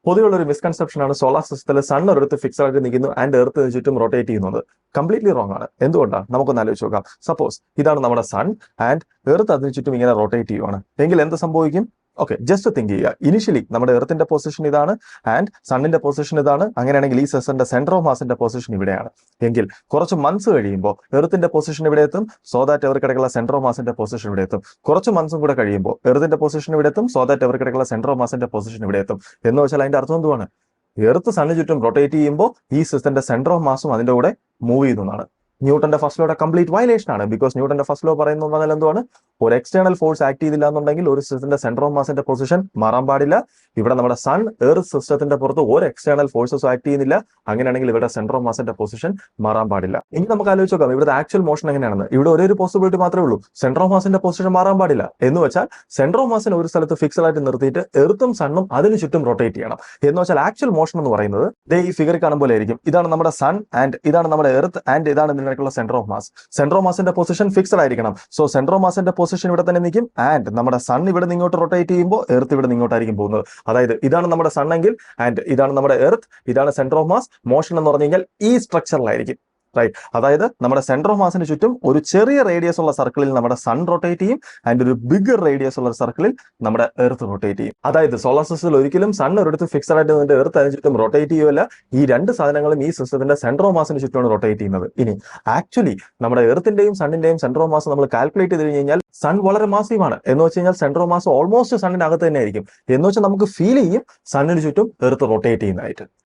പൊതുവെയുള്ള ഒരു മിസ്കൺസെപ്ഷൻ ആണ് സോളാർ സിസ്റ്റത്തിൽ സൺ ഒരിടത്ത് ഫിക്സ് ആയിട്ട് നിൽക്കുന്നു ആൻഡ് എർത്ത് ചുറ്റും റൊട്ടേറ്റ് ചെയ്യുന്നത്. കംപ്ലീറ്റ്ലി റോങ് ആണ്. എന്തുകൊണ്ടാണ്? നമുക്കൊന്ന് ആലോചിച്ച് നോക്കാം. സപ്പോസ് ഇതാണ് നമ്മുടെ സൺ ആൻഡ് എർത്ത് അതിന് ചുറ്റും ഇങ്ങനെ റൊട്ടേറ്റ് ചെയ്യുവാണ് എങ്കിൽ എന്ത് സംഭവിക്കും? ഓക്കെ, ജസ്റ്റ് തിങ്ക് ചെയ്യുക. ഇനിഷ്യലി നമ്മുടെ എർത്തിന്റെ പൊസിഷൻ ഇതാണ് ആൻഡ് സണ്ണിന്റെ പൊസിഷൻ ഇതാണ്. അങ്ങനെയാണെങ്കിൽ ഈ സിസ്റ്റത്തിന്റെ സെന്റർ ഓഫ് മാസിന്റെ പൊസിഷൻ ഇവിടെയാണ്. എങ്കിൽ കുറച്ച് മന്ത്സ് കഴിയുമ്പോൾ എർത്തിന്റെ പൊസിഷൻ ഇവിടെ എത്തും, സോ ദാറ്റ് എവർക്കിടക്കുള്ള സെന്റർ ഓഫ് മാസിന്റെ പൊസിഷൻ ഇവിടെ എത്തും. കുറച്ച് മന്ത്സും കൂടെ കഴിയുമ്പോൾ എർത്തിന്റെ പൊസിഷൻ ഇവിടെ എത്തും, സോ ദാറ്റ് എവർക്കിടക്കുള്ള സെന്റർ ഓഫ് മാസിന്റെ പൊസിഷൻ ഇവിടെ എത്തും. എന്ന് വെച്ചാൽ അതിന്റെ അർത്ഥം എന്തുവാണ്? എർത്ത് സണ്ണിന് ചുറ്റും റൊട്ടേറ്റ് ചെയ്യുമ്പോൾ ഈ സിസ്റ്റത്തിന്റെ സെന്റർ ഓഫ് മാസും അതിന്റെ കൂടെ മൂവ് ചെയ്യുന്നതാണ്. ന്യൂട്ടന്റെ ഫസ്റ്റ് ലോയുടെ കംപ്ലീറ്റ് വയലേഷൻ ആണ്. ബിക്കോസ് ന്യൂട്ടന്റെ ഫസ്റ്റ് ലോ പറയുന്നത് എന്തുവാണ്? ഒരു എക്സ്റ്റേണൽ ഫോഴ്സ് ആക്ട് ചെയ്തില്ല എന്നുണ്ടെങ്കിൽ ഒരു സിസ്റ്റത്തിന്റെ സെന്റർ ഓഫ് മാസിന്റെ പൊസിഷൻ മാറാൻ പാടില്ല. ഇവിടെ നമ്മുടെ സൺ എർത്ത് സിസ്റ്റത്തിന്റെ പുറത്ത് ഒരു എക്സ്റ്റേണൽ ഫോഴ്സസും ആക്ട് ചെയ്യുന്നില്ല. അങ്ങനെയാണെങ്കിൽ ഇവിടെ സെന്റർ ഓഫ് മാസിന്റെ പൊസിഷൻ മാറാൻ പാടില്ല. ഇനി നമുക്ക് ആലോചിച്ച് നോക്കാം ഇവിടുത്തെ ആക്ച്വൽ മോഷൻ എങ്ങനെയാണെന്ന്. ഇവിടെ ഒരേ ഒരു പോസിബിലിറ്റി മാത്രമേ ഉള്ളൂ, സെന്റർ ഓഫ് മാസിന്റെ പൊസിഷൻ മാറാൻ പാടില്ല. എന്ന് വെച്ചാൽ സെന്റർ ഓഫ് മാസിനെ ഒരു സ്ഥലത്ത് ഫിക്സഡ് ആയിട്ട് നിർത്തിയിട്ട് എർത്തും സണ്ണും അതിന് ചുറ്റും റൊട്ടേറ്റ് ചെയ്യണം. എന്ന് വെച്ചാൽ ആക്ച്വൽ മോഷൻ എന്ന് പറയുന്നത് ഈ ഫിഗർ കാണുമ്പോൾ ആയിരിക്കും. ഇതാണ് നമ്മുടെ സൺ ആൻഡ് ഇതാണ് നമ്മുടെ എർത്ത് ആൻഡ് ഇതാണ് ഇതിനുള്ള centre of mass. Centre of മാസിന്റെ പൊസിഷൻ ഫിക്സഡ് ആയിരിക്കണം. സോ സെന്റർ ഓഫ് മാസിന്റെ പൊസിഷൻ ഇവിടെ തന്നെ നിൽക്കും ആൻഡ് നമ്മുടെ സൺ ഇവിടെ ഇങ്ങോട്ട് റൊട്ടേറ്റ് ചെയ്യുമ്പോൾ എർത്ത് ഇവിടെ ഇങ്ങോട്ടായിരിക്കും പോകുന്നത്. അതായത് ഇതാണ് നമ്മുടെ സൺ എങ്കിൽ ആൻഡ് ഇതാണ് നമ്മുടെ എർത്ത്, ഇതാണ് സെന്റർ ഓഫ് മാസ്. മോഷൻ എന്ന് പറഞ്ഞു കഴിഞ്ഞാൽ ഈ സ്ട്രക്ചറിലായിരിക്കും. റൈറ്റ്. അതായത് നമ്മുടെ സെന്റർ ഓഫ് മാസിന് ചുറ്റും ഒരു ചെറിയ റേഡിയസ് ഉള്ള സർക്കിളിൽ നമ്മുടെ സൺ റൊട്ടേറ്റ് ചെയ്യും ആൻഡ് ഒരു ബിഗർ റേഡിയസ് ഉള്ള സർക്കിളിൽ നമ്മുടെ എർത്ത് റൊട്ടേറ്റ് ചെയ്യും. അതായത് സോളാർ സിസ്റ്റത്തിൽ ഒരിക്കലും സൺ ഒരിടത്ത് ഫിക്സഡ് ആയിട്ട് നിന്നിട്ട് എർത്ത് അതിന് ചുറ്റും റൊട്ടേറ്റ് ചെയ്യുമല്ല. ഈ രണ്ട് സാധനങ്ങളും ഈ സിസ്റ്റത്തിന്റെ സെന്റർ ഓഫ് മാസിന് ചുറ്റുമാണ് റൊട്ടേറ്റ് ചെയ്യുന്നത്. ഇനി ആക്ച്വലി നമ്മുടെ എർത്തിന്റെയും സണ്ണിന്റെയും സെന്റർ ഓഫ് മാസ് നമ്മൾ കാൽക്കുലേറ്റ് ചെയ്ത് കഴിഞ്ഞാൽ സൺ വളരെ മാസീവാണ്. എന്ന് വെച്ച് കഴിഞ്ഞാൽ സെന്റർ ഓഫ് മാസ് ഓൾമോസ്റ്റ് സണ്ണിന്റെ അകത്ത് തന്നെ ആയിരിക്കും. എന്ന് വെച്ചാൽ നമുക്ക് ഫീൽ ചെയ്യും സണ്ണിന് ചുറ്റും എർത്ത് റൊട്ടേറ്റ് ചെയ്യുന്നതായിട്ട്.